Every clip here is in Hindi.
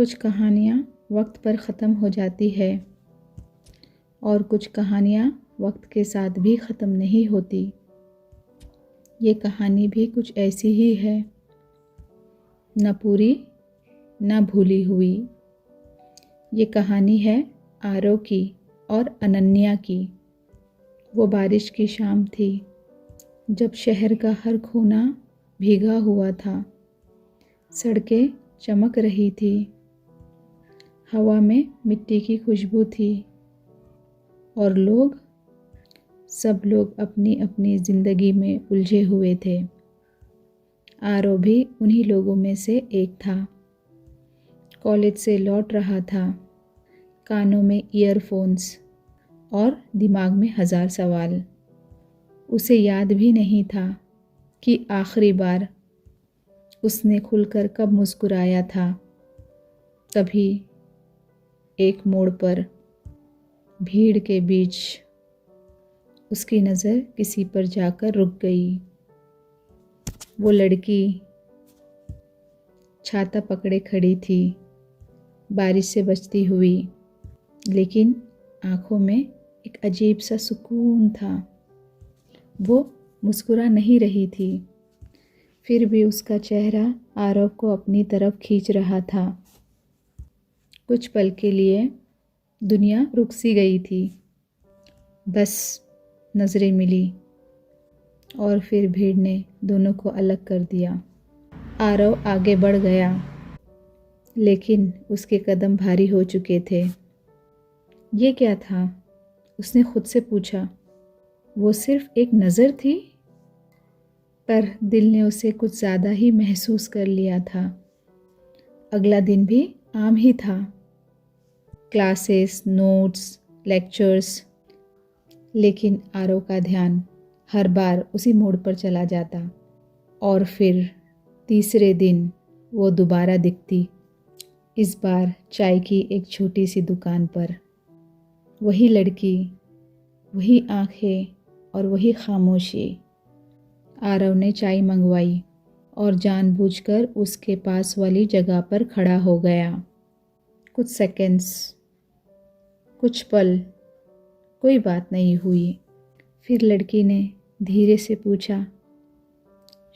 कुछ कहानियाँ वक्त पर ख़त्म हो जाती है और कुछ कहानियाँ वक्त के साथ भी ख़त्म नहीं होती। ये कहानी भी कुछ ऐसी ही है, न पूरी न भूली हुई। ये कहानी है आरव की और अनन्या की। वो बारिश की शाम थी जब शहर का हर कोना भीगा हुआ था। सड़कें चमक रही थी, हवा में मिट्टी की खुशबू थी और सब लोग अपनी अपनी ज़िंदगी में उलझे हुए थे। आरव भी उन्हीं लोगों में से एक था। कॉलेज से लौट रहा था, कानों में ईयरफोन्स और दिमाग में 1000 सवाल। उसे याद भी नहीं था कि आखिरी बार उसने खुलकर कब मुस्कुराया था। तभी एक मोड़ पर भीड़ के बीच उसकी नज़र किसी पर जाकर रुक गई। वो लड़की छाता पकड़े खड़ी थी, बारिश से बचती हुई, लेकिन आँखों में एक अजीब सा सुकून था। वो मुस्कुरा नहीं रही थी, फिर भी उसका चेहरा आरव को अपनी तरफ खींच रहा था। कुछ पल के लिए दुनिया रुक सी गई थी, बस नज़रें मिली और फिर भीड़ ने दोनों को अलग कर दिया। आरव आगे बढ़ गया, लेकिन उसके कदम भारी हो चुके थे। ये क्या था? उसने खुद से पूछा। वो सिर्फ एक नज़र थी, पर दिल ने उसे कुछ ज़्यादा ही महसूस कर लिया था। अगला दिन भी आम ही था, क्लासेस, नोट्स, लेक्चर्स, लेकिन आरव का ध्यान हर बार उसी मोड़ पर चला जाता। और फिर तीसरे दिन वो दोबारा दिखती, इस बार चाय की एक छोटी सी दुकान पर। वही लड़की, वही आंखें और वही खामोशी। आरव ने चाय मंगवाई और जानबूझकर उसके पास वाली जगह पर खड़ा हो गया। कुछ सेकंड्स, कुछ पल, कोई बात नहीं हुई। फिर लड़की ने धीरे से पूछा,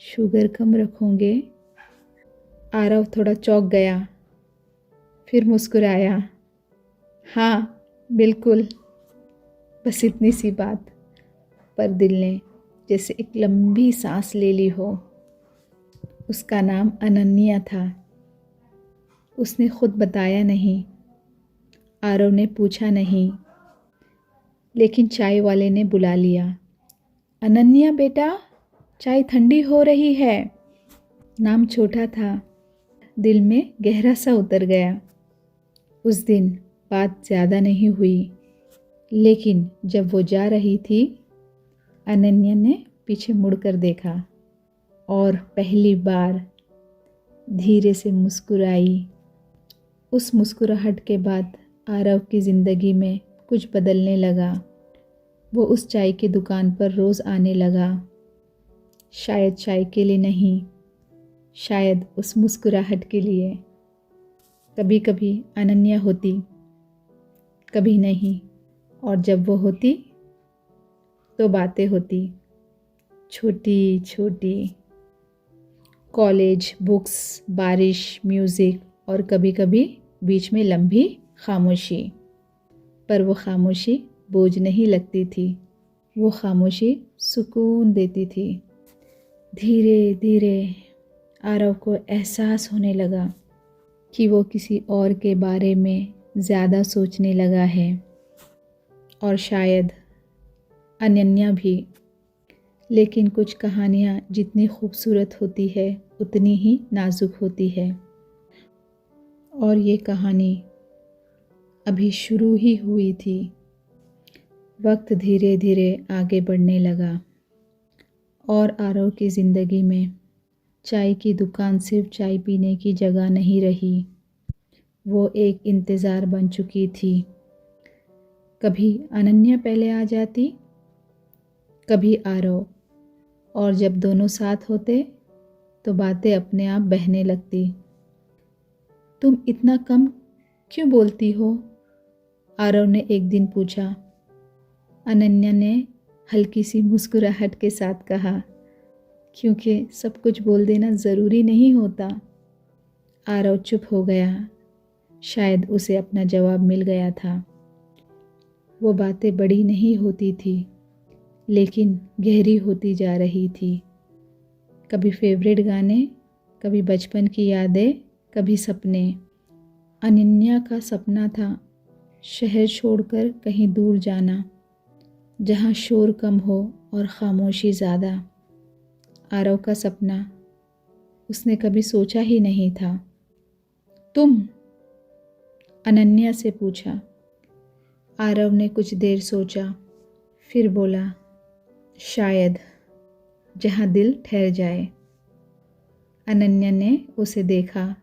शुगर कम रखोगे? आरव थोड़ा चौंक गया, फिर मुस्कुराया। हाँ, बिल्कुल। बस इतनी सी बात, पर दिल ने जैसे एक लंबी सांस ले ली हो। उसका नाम अनन्या था। उसने खुद बताया नहीं, आरव ने पूछा नहीं, लेकिन चाय वाले ने बुला लिया। अनन्या बेटा, चाय ठंडी हो रही है। नाम छोटा था, दिल में गहरा सा उतर गया। उस दिन बात ज़्यादा नहीं हुई, लेकिन जब वो जा रही थी, अनन्या ने पीछे मुड़कर देखा और पहली बार धीरे से मुस्कुराई। उस मुस्कुराहट के बाद आरव की ज़िंदगी में कुछ बदलने लगा। वो उस चाय की दुकान पर रोज़ आने लगा, शायद चाय के लिए नहीं, शायद उस मुस्कुराहट के लिए। कभी कभी अनन्या होती, कभी नहीं, और जब वो होती तो बातें होती, छोटी छोटी। कॉलेज, बुक्स, बारिश, म्यूज़िक और कभी कभी बीच में लंबी खामोशी। पर वो खामोशी बोझ नहीं लगती थी, वो खामोशी सुकून देती थी। धीरे धीरे आरव को एहसास होने लगा कि वो किसी और के बारे में ज़्यादा सोचने लगा है, और शायद अनन्या भी। लेकिन कुछ कहानियाँ जितनी खूबसूरत होती है, उतनी ही नाजुक होती है। और ये कहानी अभी शुरू ही हुई थी। वक्त धीरे धीरे आगे बढ़ने लगा और आरव की ज़िंदगी में चाय की दुकान सिर्फ चाय पीने की जगह नहीं रही, वो एक इंतज़ार बन चुकी थी। कभी अनन्या पहले आ जाती, कभी आरव, और जब दोनों साथ होते तो बातें अपने आप बहने लगती। तुम इतना कम क्यों बोलती हो? आरव ने एक दिन पूछा। अनन्या ने हल्की सी मुस्कुराहट के साथ कहा, क्योंकि सब कुछ बोल देना ज़रूरी नहीं होता। आरव चुप हो गया। शायद उसे अपना जवाब मिल गया था। वो बातें बड़ी नहीं होती थी, लेकिन गहरी होती जा रही थी। कभी फेवरेट गाने, कभी बचपन की यादें, कभी सपने। अनन्या का सपना था शहर छोड़कर कहीं दूर जाना, जहाँ शोर कम हो और खामोशी ज़्यादा। आरव का सपना उसने कभी सोचा ही नहीं था। तुम? अनन्या से पूछा। आरव ने कुछ देर सोचा, फिर बोला, शायद जहाँ दिल ठहर जाए। अनन्या ने उसे देखा,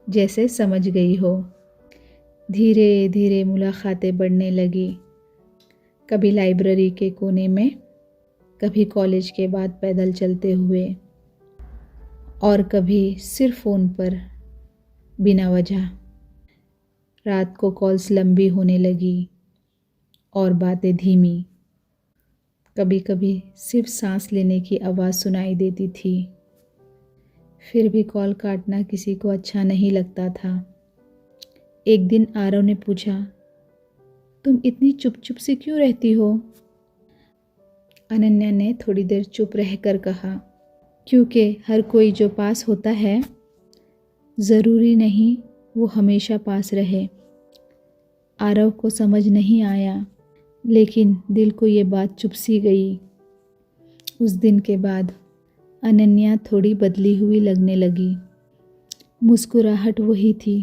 जैसे समझ गई हो। धीरे धीरे मुलाकातें बढ़ने लगी। कभी लाइब्रेरी के कोने में, कभी कॉलेज के बाद पैदल चलते हुए, और कभी सिर्फ फ़ोन पर बिना वजह। रात को कॉल्स लंबी होने लगी और बातें धीमी। कभी कभी सिर्फ सांस लेने की आवाज़ सुनाई देती थी। फिर भी कॉल काटना किसी को अच्छा नहीं लगता था। एक दिन आरव ने पूछा, तुम इतनी चुप चुप से क्यों रहती हो? अनन्या ने थोड़ी देर चुप रहकर कहा, क्योंकि हर कोई जो पास होता है, ज़रूरी नहीं वो हमेशा पास रहे। आरव को समझ नहीं आया, लेकिन दिल को ये बात चुभ सी गई। उस दिन के बाद अनन्या थोड़ी बदली हुई लगने लगी। मुस्कुराहट वही थी,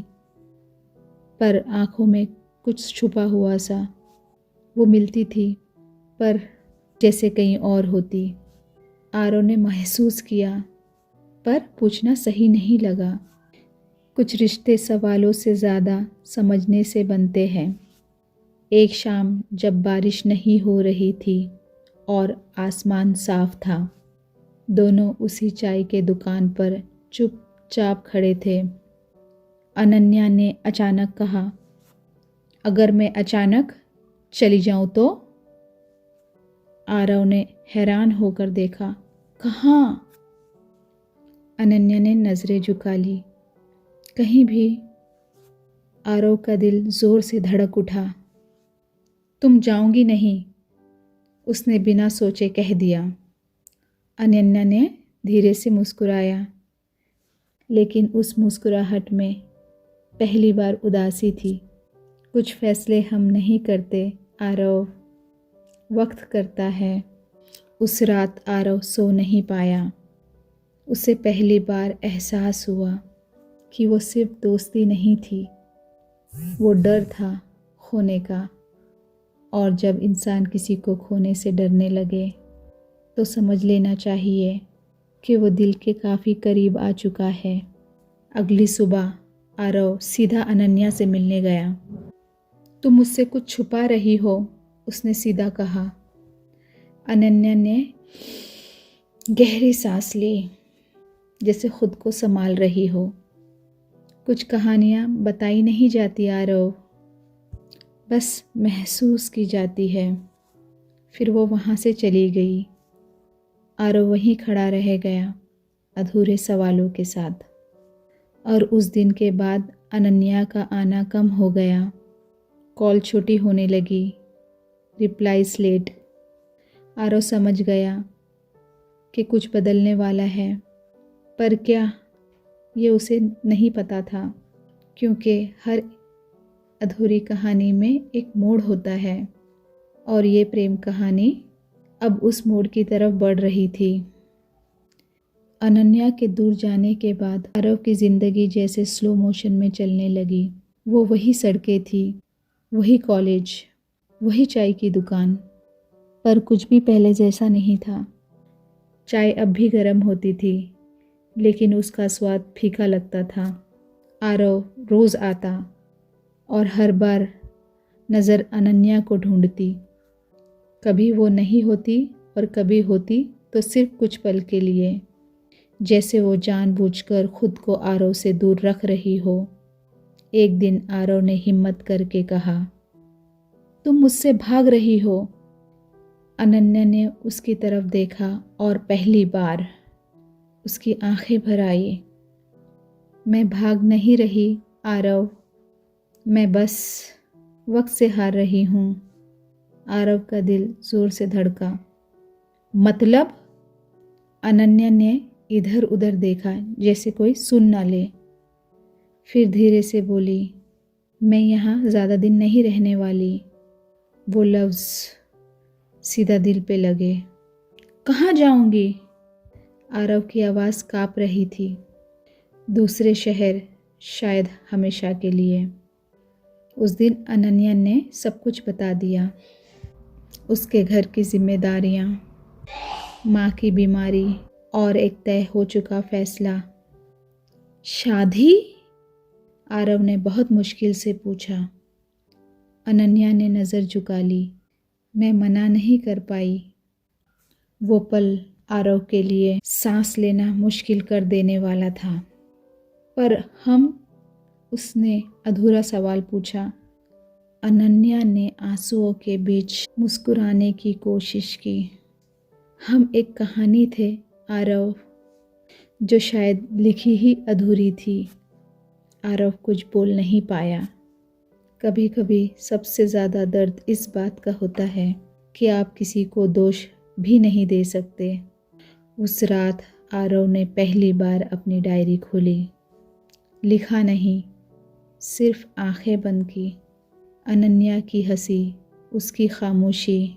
पर आँखों में कुछ छुपा हुआ सा। वो मिलती थी, पर जैसे कहीं और होती। आरव ने महसूस किया, पर पूछना सही नहीं लगा। कुछ रिश्ते सवालों से ज़्यादा समझने से बनते हैं। एक शाम जब बारिश नहीं हो रही थी और आसमान साफ था, दोनों उसी चाय के दुकान पर चुपचाप खड़े थे। अनन्या ने अचानक कहा, अगर मैं अचानक चली जाऊं तो? आरव ने हैरान होकर देखा। कहाँ? अनन्या ने नज़रें झुका ली। कहीं भी। आरव का दिल ज़ोर से धड़क उठा। तुम जाओगी नहीं, उसने बिना सोचे कह दिया। अनन्या ने धीरे से मुस्कुराया, लेकिन उस मुस्कुराहट में पहली बार उदासी थी। कुछ फैसले हम नहीं करते आरव, वक्त करता है। उस रात आरव सो नहीं पाया। उसे पहली बार एहसास हुआ कि वो सिर्फ दोस्ती नहीं थी, वो डर था खोने का। और जब इंसान किसी को खोने से डरने लगे, तो समझ लेना चाहिए कि वो दिल के काफ़ी करीब आ चुका है। अगली सुबह आरव सीधा अनन्या से मिलने गया। तुम मुझसे कुछ छुपा रही हो, उसने सीधा कहा। अनन्या ने गहरी सांस ली, जैसे खुद को संभाल रही हो। कुछ कहानियाँ बताई नहीं जाती आरव, बस महसूस की जाती है। फिर वो वहाँ से चली गई। आरव वहीं खड़ा रह गया, अधूरे सवालों के साथ। और उस दिन के बाद अनन्या का आना कम हो गया। कॉल छोटी होने लगी, रिप्लाईज लेट। आरव समझ गया कि कुछ बदलने वाला है, पर क्या, ये उसे नहीं पता था, क्योंकि हर अधूरी कहानी में एक मोड़ होता है, और ये प्रेम कहानी अब उस मोड़ की तरफ बढ़ रही थी। अनन्या के दूर जाने के बाद आरव की ज़िंदगी जैसे स्लो मोशन में चलने लगी। वो वही सड़कें थी, वही कॉलेज, वही चाय की दुकान, पर कुछ भी पहले जैसा नहीं था। चाय अब भी गर्म होती थी, लेकिन उसका स्वाद फीका लगता था। आरव रोज़ आता और हर बार नज़र अनन्या को ढूंढती। कभी वो नहीं होती और कभी होती तो सिर्फ कुछ पल के लिए, जैसे वो जानबूझकर खुद को आरव से दूर रख रही हो। एक दिन आरव ने हिम्मत करके कहा, तुम मुझसे भाग रही हो। अनन्या ने उसकी तरफ देखा और पहली बार उसकी आंखें भर आई। मैं भाग नहीं रही आरव, मैं बस वक्त से हार रही हूँ। आरव का दिल जोर से धड़का। मतलब? अनन्या ने इधर उधर देखा जैसे कोई सुन ना ले। फिर धीरे से बोली, मैं यहाँ ज़्यादा दिन नहीं रहने वाली। वो लफ्ज़ सीधा दिल पे लगे। कहाँ जाऊँगी? आरव की आवाज़ काँप रही थी। दूसरे शहर, शायद हमेशा के लिए। उस दिन अनन्या ने सब कुछ बता दिया। उसके घर की जिम्मेदारियाँ, माँ की बीमारी और एक तय हो चुका फैसला। शादी? आरव ने बहुत मुश्किल से पूछा। अनन्या ने नज़र झुका ली। मैं मना नहीं कर पाई। वो पल आरव के लिए सांस लेना मुश्किल कर देने वाला था। पर हम? उसने अधूरा सवाल पूछा। अनन्या ने आंसुओं के बीच मुस्कुराने की कोशिश की। हम एक कहानी थे आरव, जो शायद लिखी ही अधूरी थी। आरव कुछ बोल नहीं पाया। कभी कभी सबसे ज़्यादा दर्द इस बात का होता है कि आप किसी को दोष भी नहीं दे सकते। उस रात आरव ने पहली बार अपनी डायरी खोली। लिखा नहीं, सिर्फ आंखें बंद की। अनन्या की हंसी, उसकी खामोशी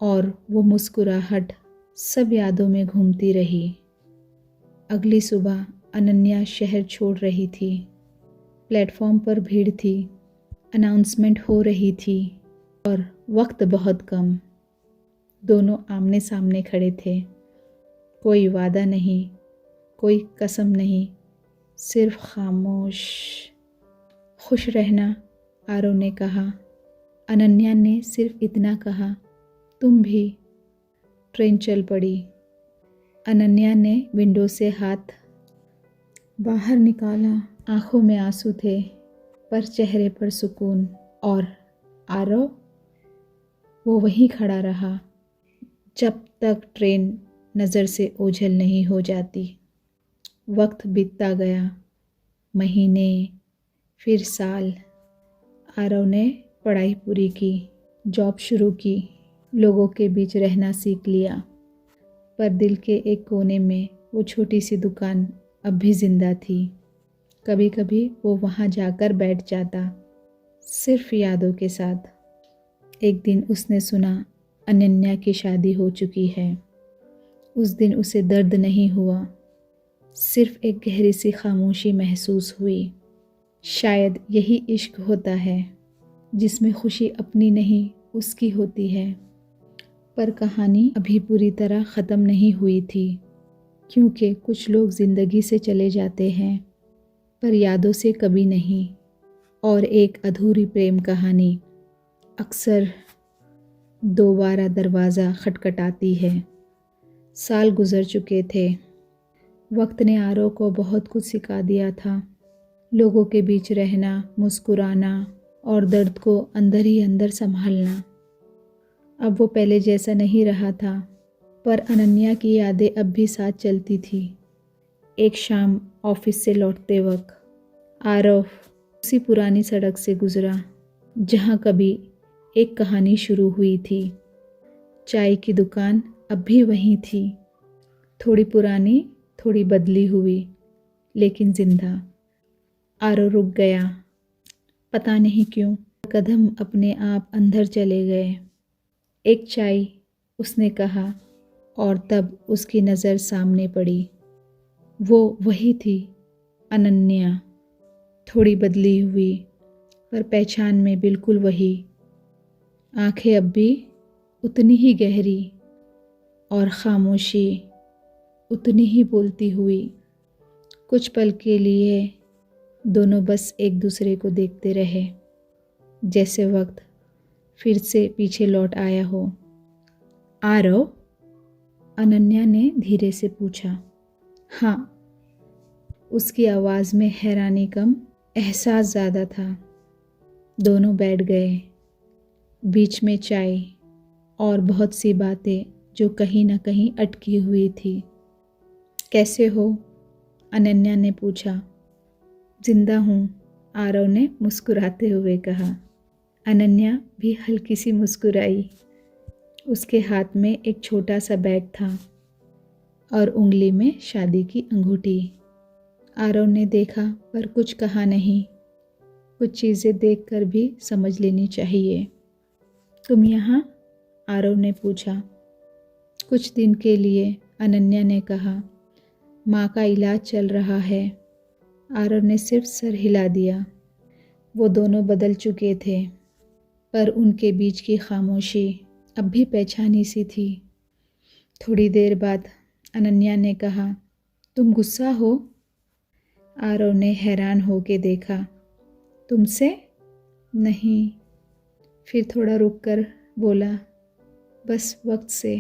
और वो मुस्कुराहट सब यादों में घूमती रही। अगली सुबह अनन्या शहर छोड़ रही थी। प्लेटफॉर्म पर भीड़ थी, अनाउंसमेंट हो रही थी और वक्त बहुत कम। दोनों आमने सामने खड़े थे। कोई वादा नहीं, कोई कसम नहीं, सिर्फ खामोश। खुश रहना, आरव ने कहा। अनन्या ने सिर्फ इतना कहा, तुम भी। ट्रेन चल पड़ी। अनन्या ने विंडो से हाथ बाहर निकाला। आंखों में आंसू थे, पर चेहरे पर सुकून। और आरव? वो वहीं खड़ा रहा जब तक ट्रेन नज़र से ओझल नहीं हो जाती। वक्त बीतता गया, महीने, फिर साल। आरव ने पढ़ाई पूरी की, जॉब शुरू की, लोगों के बीच रहना सीख लिया। पर दिल के एक कोने में वो छोटी सी दुकान अब भी जिंदा थी। कभी कभी वो वहाँ जाकर बैठ जाता, सिर्फ यादों के साथ। एक दिन उसने सुना अनन्या की शादी हो चुकी है। उस दिन उसे दर्द नहीं हुआ, सिर्फ एक गहरी सी खामोशी महसूस हुई। शायद यही इश्क होता है, जिसमें खुशी अपनी नहीं उसकी होती है। पर कहानी अभी पूरी तरह ख़त्म नहीं हुई थी, क्योंकि कुछ लोग ज़िंदगी से चले जाते हैं, पर यादों से कभी नहीं। और एक अधूरी प्रेम कहानी अक्सर दोबारा दरवाज़ा खटखटाती है। साल गुज़र चुके थे। वक्त ने आरव को बहुत कुछ सिखा दिया था। लोगों के बीच रहना, मुस्कुराना और दर्द को अंदर ही अंदर संभालना। अब वो पहले जैसा नहीं रहा था, पर अनन्या की यादें अब भी साथ चलती थी। एक शाम ऑफिस से लौटते वक्त आरव उसी पुरानी सड़क से गुजरा, जहाँ कभी एक कहानी शुरू हुई थी। चाय की दुकान अब भी वहीं थी, थोड़ी पुरानी, थोड़ी बदली हुई, लेकिन जिंदा। आरव रुक गया, पता नहीं क्यों। कदम अपने आप अंदर चले गए। एक चाय, उसने कहा, और तब उसकी नज़र सामने पड़ी। वो वही थी, अनन्या, थोड़ी बदली हुई, पर पहचान में बिल्कुल वही। आंखें अब भी उतनी ही गहरी और खामोशी उतनी ही बोलती हुई। कुछ पल के लिए दोनों बस एक दूसरे को देखते रहे, जैसे वक्त फिर से पीछे लौट आया हो। आरव? अनन्या ने धीरे से पूछा। हाँ। उसकी आवाज़ में हैरानी कम, एहसास ज़्यादा था। दोनों बैठ गए। बीच में चाय और बहुत सी बातें जो कहीं ना कहीं अटकी हुई थी। कैसे हो? अनन्या ने पूछा। जिंदा हूँ, आरव ने मुस्कुराते हुए कहा। अनन्या भी हल्की सी मुस्कुराई। उसके हाथ में एक छोटा सा बैग था और उंगली में शादी की अंगूठी। आरव ने देखा पर कुछ कहा नहीं। कुछ चीज़ें देखकर भी समझ लेनी चाहिए। तुम यहाँ? आरव ने पूछा। कुछ दिन के लिए, अनन्या ने कहा। माँ का इलाज चल रहा है। आरव ने सिर्फ सर हिला दिया। वो दोनों बदल चुके थे, पर उनके बीच की खामोशी अब भी पहचानी सी थी। थोड़ी देर बाद अनन्या ने कहा, तुम गुस्सा हो? आरव ने हैरान होके देखा। तुमसे? नहीं। फिर थोड़ा रुककर बोला, बस वक्त से।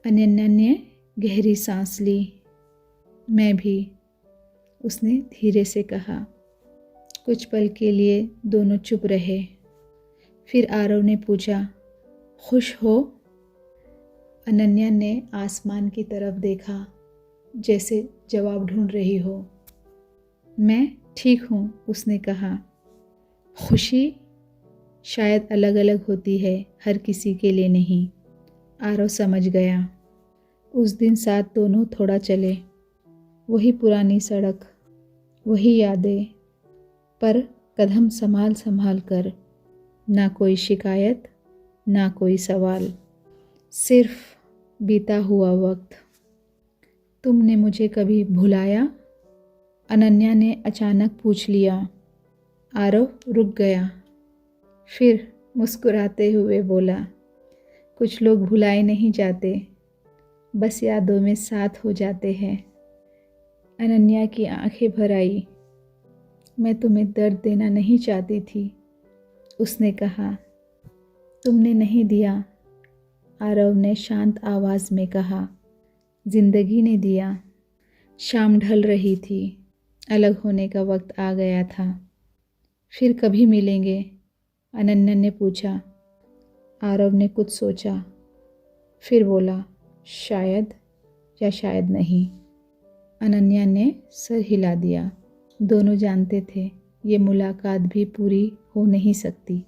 अनन्या ने गहरी सांस ली। मैं भी, उसने धीरे से कहा। कुछ पल के लिए दोनों चुप रहे। फिर आरव ने पूछा, खुश हो? अनन्या ने आसमान की तरफ देखा, जैसे जवाब ढूंढ रही हो। मैं ठीक हूँ, उसने कहा। खुशी शायद अलग अलग होती है, हर किसी के लिए नहीं। आरव समझ गया। उस दिन साथ दोनों थोड़ा चले। वही पुरानी सड़क, वही यादें, पर कदम संभाल संभाल कर। ना कोई शिकायत, ना कोई सवाल, सिर्फ बीता हुआ वक्त। तुमने मुझे कभी भुलाया? अनन्या ने अचानक पूछ लिया। आरव रुक गया। फिर मुस्कुराते हुए बोला, कुछ लोग भुलाए नहीं जाते, बस यादों में साथ हो जाते हैं। अनन्या की आंखें भर आई। मैं तुम्हें दर्द देना नहीं चाहती थी, उसने कहा। तुमने नहीं दिया, आरव ने शांत आवाज़ में कहा। जिंदगी ने दिया। शाम ढल रही थी। अलग होने का वक्त आ गया था। फिर कभी मिलेंगे? अनन्या ने पूछा। आरव ने कुछ सोचा, फिर बोला, शायद या शायद नहीं। अनन्या ने सर हिला दिया। दोनों जानते थे ये मुलाकात भी पूरी हो नहीं सकती।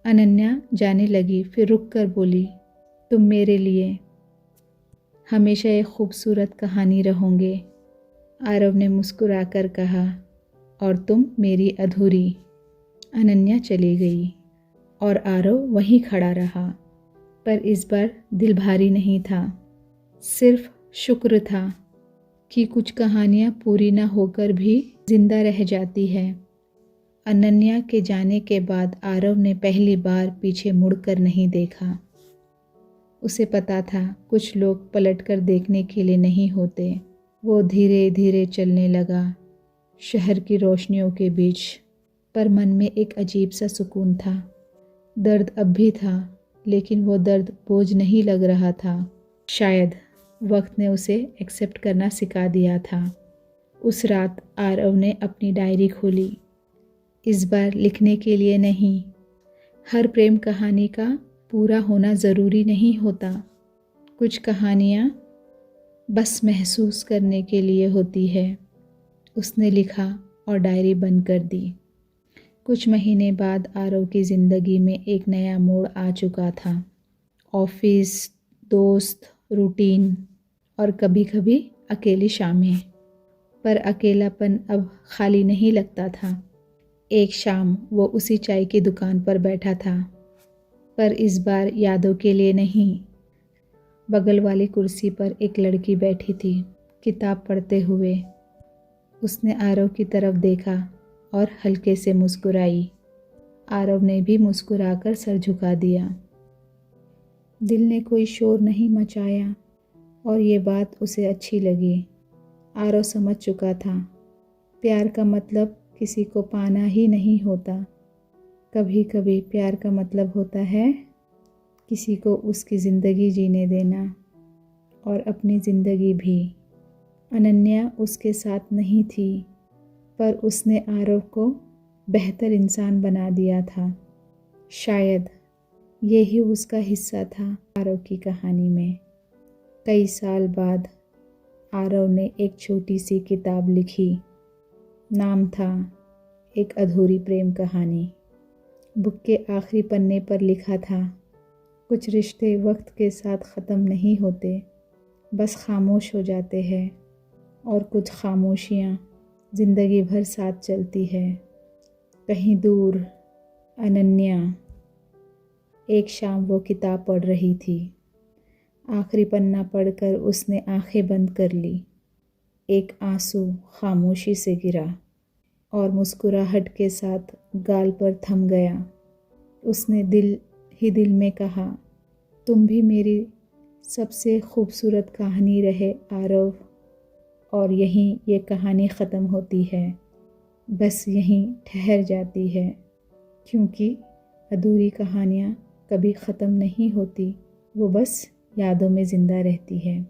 अनन्या जाने लगी, फिर रुक कर बोली, तुम मेरे लिए हमेशा एक खूबसूरत कहानी रहोगे। आरव ने मुस्कुराकर कहा, और तुम मेरी अधूरी। अनन्या चली गई और आरव वहीं खड़ा रहा, पर इस बार दिल भारी नहीं था, सिर्फ शुक्र था कि कुछ कहानियाँ पूरी ना होकर भी जिंदा रह जाती है। अनन्या के जाने के बाद आरव ने पहली बार पीछे मुड़कर नहीं देखा। उसे पता था कुछ लोग पलटकर देखने के लिए नहीं होते। वो धीरे धीरे चलने लगा, शहर की रोशनियों के बीच, पर मन में एक अजीब सा सुकून था। दर्द अब भी था, लेकिन वो दर्द बोझ नहीं लग रहा था। शायद वक्त ने उसे एक्सेप्ट करना सिखा दिया था। उस रात आरव ने अपनी डायरी खोली। इस बार लिखने के लिए नहीं। हर प्रेम कहानी का पूरा होना ज़रूरी नहीं होता। कुछ कहानियाँ बस महसूस करने के लिए होती है। उसने लिखा और डायरी बंद कर दी। कुछ महीने बाद आरव की ज़िंदगी में एक नया मोड़ आ चुका था। ऑफिस, दोस्त, रूटीन और कभी कभी अकेली शामें। पर अकेलापन अब खाली नहीं लगता था। एक शाम वो उसी चाय की दुकान पर बैठा था, पर इस बार यादों के लिए नहीं। बगल वाली कुर्सी पर एक लड़की बैठी थी, किताब पढ़ते हुए। उसने आरव की तरफ देखा और हल्के से मुस्कुराई। आरव ने भी मुस्कुराकर सर झुका दिया। दिल ने कोई शोर नहीं मचाया और ये बात उसे अच्छी लगी। आरव समझ चुका था, प्यार का मतलब किसी को पाना ही नहीं होता। कभी कभी प्यार का मतलब होता है किसी को उसकी ज़िंदगी जीने देना, और अपनी ज़िंदगी भी। अनन्या उसके साथ नहीं थी, पर उसने आरव को बेहतर इंसान बना दिया था। शायद यही उसका हिस्सा था आरव की कहानी में। कई साल बाद आरव ने एक छोटी सी किताब लिखी। नाम था एक अधूरी प्रेम कहानी। बुक के आखिरी पन्ने पर लिखा था, कुछ रिश्ते वक्त के साथ ख़त्म नहीं होते, बस खामोश हो जाते हैं, और कुछ खामोशियाँ ज़िंदगी भर साथ चलती है। कहीं दूर अनन्या एक शाम वो किताब पढ़ रही थी। आखिरी पन्ना पढ़कर उसने आंखें बंद कर ली। एक आंसू खामोशी से गिरा और मुस्कुराहट के साथ गाल पर थम गया। उसने दिल ही दिल में कहा, तुम भी मेरी सबसे खूबसूरत कहानी रहे आरव। और यहीं ये कहानी ख़त्म होती है, बस यहीं ठहर जाती है, क्योंकि अधूरी कहानियाँ कभी ख़त्म नहीं होती, वो बस यादों में ज़िंदा रहती है।